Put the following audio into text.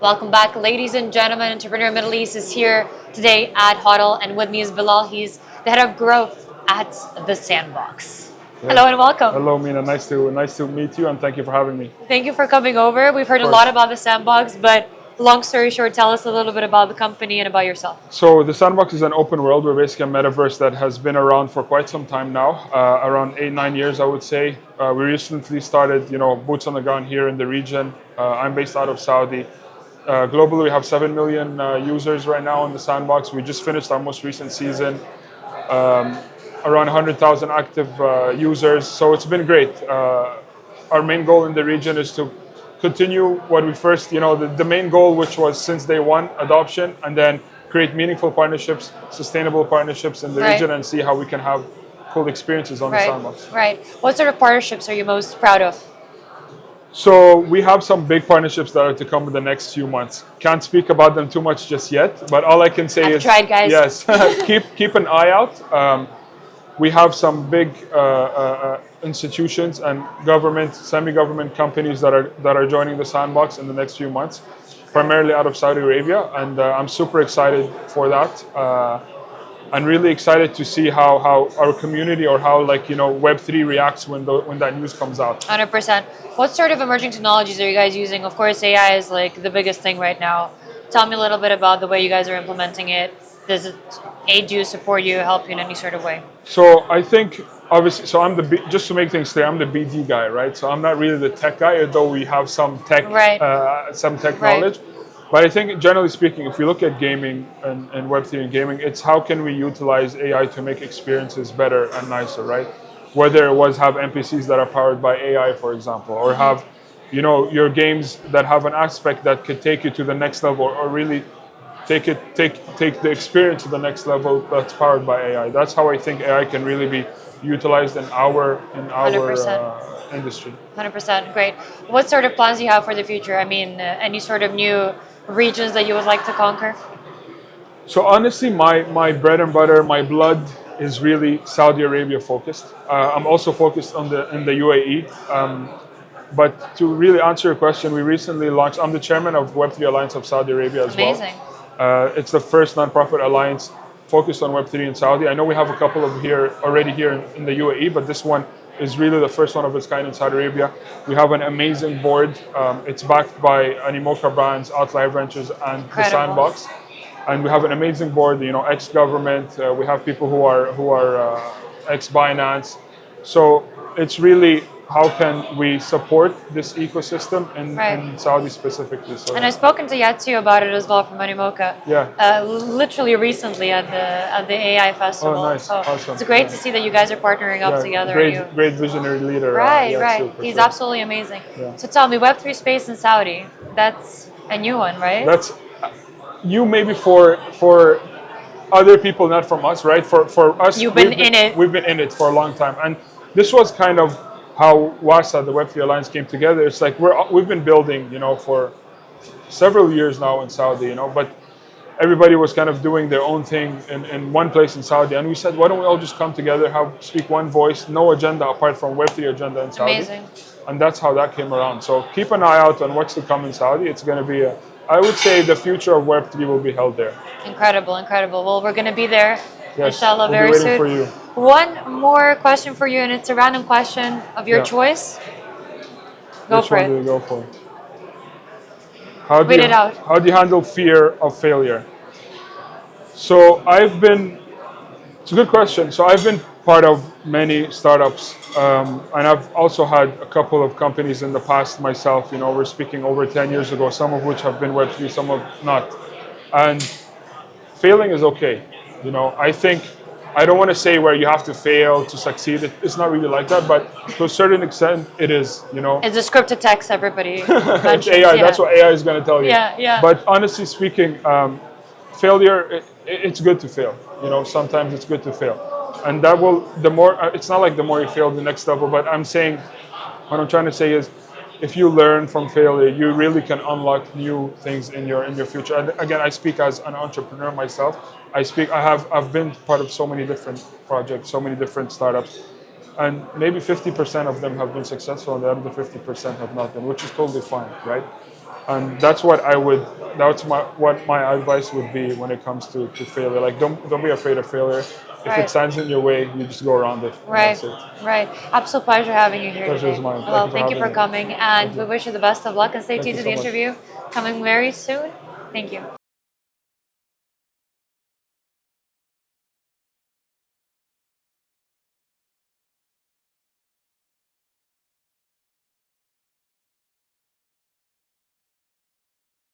Welcome back, ladies and gentlemen. Entrepreneur Middle East is here today at HODL, and with me is Billal. He's the head of growth at the Sandbox. Yeah. Hello and welcome. Hello, Mina. Nice to meet you, and thank you for having me. Thank you for coming over. We've heard a lot about the Sandbox, but long story short, tell us a little bit about the company and about yourself. So the Sandbox is an open world. We're basically a metaverse that has been around for quite some time now, around 8-9 years, I would say. We recently started, boots on the ground here in the region. I'm based out of Saudi. Globally, we have 7 million users right now on the Sandbox. We just finished our most recent season. Around 100,000 active users. So it's been great. Our main goal in the region is to continue what we first, the main goal, which was since day one, adoption, and then create meaningful partnerships, sustainable partnerships in the region, and see how we can have cool experiences on the Sandbox. Right. What sort of partnerships are you most proud of? So we have some big partnerships that are to come in the next few months. Can't speak about them too much just yet, but all I can say is, tried, guys. Yes, keep an eye out. We have some big institutions and government, semi-government companies that are joining the Sandbox in the next few months, primarily out of Saudi Arabia, and I'm super excited for that. And really excited to see how our community or how Web3 reacts when that news comes out. 100%. What sort of emerging technologies are you guys using? Of course, AI is the biggest thing right now. Tell me a little bit about the way you guys are implementing it. Does it aid you, support you, help you in any sort of way? So I think obviously, just to make things clear, I'm the BD guy, right? So I'm not really the tech guy, although we have some tech knowledge. But I think, generally speaking, if we look at gaming and Web3 and gaming, it's how can we utilize AI to make experiences better and nicer, right? Whether it was have NPCs that are powered by AI, for example, or have, your games that have an aspect that could take you to the next level, or really take the experience to the next level that's powered by AI. That's how I think AI can really be utilized in our industry. 100%. Great. What sort of plans do you have for the future? I mean, any sort of new regions that you would like to conquer? So honestly, my bread and butter, my blood is really Saudi Arabia focused. I'm also focused in the UAE. But to really answer your question, we recently launched, I'm the chairman of Web3 Alliance of Saudi Arabia as well. Amazing. It's the first nonprofit alliance focused on Web3 in Saudi. I know we have a couple already here in the UAE, but this one is really the first one of its kind in Saudi Arabia. We have an amazing board. It's backed by Animoca Brands, Outlier Ventures, and the Sandbox. And we have an amazing board, ex-government. We have people who are ex-Binance. So it's really how can we support this ecosystem in Saudi specifically. So, and I've spoken to Yatsu about it as well from Animoca. Yeah. Literally recently at the AI festival. Oh, nice. So Awesome. it's great to see that you guys are partnering up together. Great visionary leader. Right. He's absolutely amazing. Yeah. So tell me, Web3 space in Saudi, that's a new one, right? That's new maybe for other people, not from us, right? For us, we've been in it for a long time. And this was kind of how WASA, the Web3 Alliance, came together. It's like we've been building, for several years now in Saudi, but everybody was kind of doing their own thing in one place in Saudi. And we said, why don't we all just come together, speak one voice, no agenda apart from Web3 agenda in Saudi. Amazing. And that's how that came around. So keep an eye out on what's to come in Saudi. It's going to be I would say the future of Web3 will be held there. Incredible. Well, we're going to be there. Yes, inshallah, we'll very be waiting soon. for you. One more question for you, and it's a random question of your choice. Go for it. Which one do you go for? Read it out. How do you handle fear of failure? So it's a good question. So I've been part of many startups, and I've also had a couple of companies in the past myself. We're speaking over 10 years ago, some of which have been Web3, some of not. And failing is okay. I think I don't want to say where you have to fail to succeed. It's not really like that, but to a certain extent, it is. It's a scripted text, everybody. It's AI. Yeah. That's what AI is going to tell you. Yeah. But honestly speaking, failure, it's good to fail. Sometimes it's good to fail, and that will it's not like the more you fail, the next level. But I'm saying, what I'm trying to say is, if you learn from failure, you really can unlock new things in your future. And again, I speak as an entrepreneur myself. I've been part of so many different projects, so many different startups, and maybe 50% of them have been successful, and the other 50% have not been, which is totally fine, right? And that's what what my advice would be when it comes to failure. Like don't be afraid of failure. If Right. it stands in your way, you just go around it. And Right, that's it. right. Absolute pleasure having you here Pleasure today. is mine. Well, thank you Thank you for for having coming, me. and Thank we you. wish you the best of luck and stay Thank tuned you to so the much. interview coming very soon. Thank you.